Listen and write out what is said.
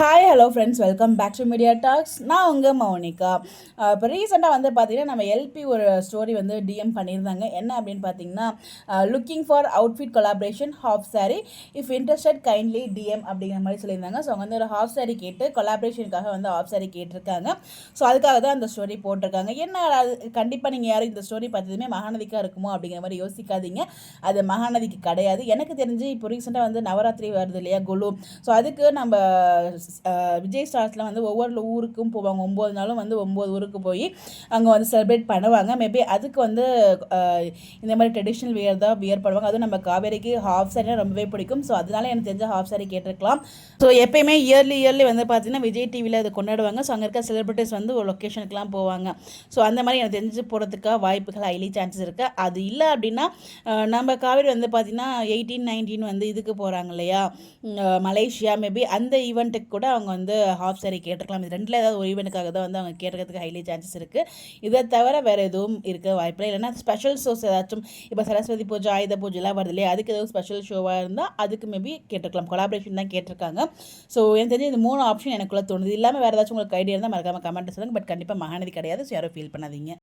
Hi hello friends, welcome back to media talks. நான் உங்கள் மௌனிகா. இப்போ ரீசெண்டாக வந்து பார்த்தீங்கன்னா நம்ம எல்பி ஒரு ஸ்டோரி வந்து டிஎம் பண்ணியிருந்தாங்க. என்ன அப்படின்னு பார்த்தீங்கன்னா, looking for outfit collaboration half sari, if interested kindly DM அப்படிங்கிற மாதிரி சொல்லியிருந்தாங்க. ஸோ அவங்க வந்து ஒரு ஹாஃப் சாரி கேட்டு கொலாபரேஷனுக்காக வந்து ஹாஃப் சாரி கேட்டிருக்காங்க. ஸோ அதுக்காக தான் அந்த ஸ்டோரி போட்டிருக்காங்க. என்ன அது கண்டிப்பாக நீங்கள் யாரும் இந்த ஸ்டோரி பார்த்ததுமே மகாநதிக்காக இருக்குமோ அப்படிங்கிற மாதிரி யோசிக்காதீங்க. அது மகாநதிக்கு கிடையாது. எனக்கு தெரிஞ்சு இப்போ ரீசெண்டாக வந்து நவராத்திரி வருது இல்லையா, குலு. ஸோ அதுக்கு நம்ம விஜய் ஸ்டார்ஸில் வந்து ஒவ்வொரு ஊருக்கும் போவாங்க. 9 நாளும் வந்து 9 ஊருக்கு போய் அங்கே வந்து செலிப்ரேட் பண்ணுவாங்க. மேபி அதுக்கு வந்து இந்த மாதிரி ட்ரெடிஷ்னல் வியர் தான் வியர் பண்ணுவாங்க. அதுவும் நம்ம காவேரிக்கு ஹாஃப் சாரினா ரொம்பவே பிடிக்கும். ஸோ அதனால எனக்கு தெரிஞ்ச ஹாஃப் சாரி கேட்டிருக்கலாம். ஸோ எப்பயுமே இயர்லி வந்து பார்த்தீங்கன்னா விஜய் டிவியில் அதை கொண்டாடுவாங்க. ஸோ அங்கே இருக்க செலிபிரிட்டிஸ் வந்து ஒரு லொக்கேஷனுக்குலாம் போவாங்க. ஸோ அந்த மாதிரி எனக்கு தெரிஞ்சு போகிறதுக்காக வாய்ப்புகள் ஹைலி சான்சஸ் இருக்குது. அது இல்லை அப்படின்னா நம்ம காவேரி வந்து பார்த்திங்கன்னா 18, 19 வந்து இதுக்கு போகிறாங்க இல்லையா, மலேசியா. மேபி அந்த ஈவெண்ட்டுக்கு கூட அவங்க வந்து ஹாஃப் சாரி கேட்டிருக்கலாம். இது ரெண்டில் ஏதாவது ஒரு ஈவெண்ட்டுக்காக தான் வந்து அவங்க கேட்கறதுக்கு ஹைலி சான்சஸ் இருக்குது. இதை தவிர வேறு எதுவும் இருக்க வாய்ப்பில்லை. இல்லைன்னா ஸ்பெஷல் ஷோஸ் ஏதாச்சும் இப்போ சரஸ்வதி பூஜை, ஆயுத பூஜைலாம் வருது இல்லையா, அதுக்கு ஏதாவது ஸ்பெஷல் ஷோவாக இருந்தால் அதுக்கு மேபி கேட்டிருக்கலாம். கொலாபரேஷன் தான் கேட்டிருக்காங்க. ஸோ எனக்கு தெரிஞ்சு இந்த 3 ஆப்ஷன் எனக்குள்ளே தோணுது. இல்லாமல் வேறு ஏதாச்சும் உங்களுக்கு ஐடியா இருந்தால் மறக்காமல் கமெண்ட் சொல்லுங்கள். பட் கண்டிப்பாக மகாநதி கிடையாது. ஸோ யாரும் ஃபீல் பண்ணாதீங்க.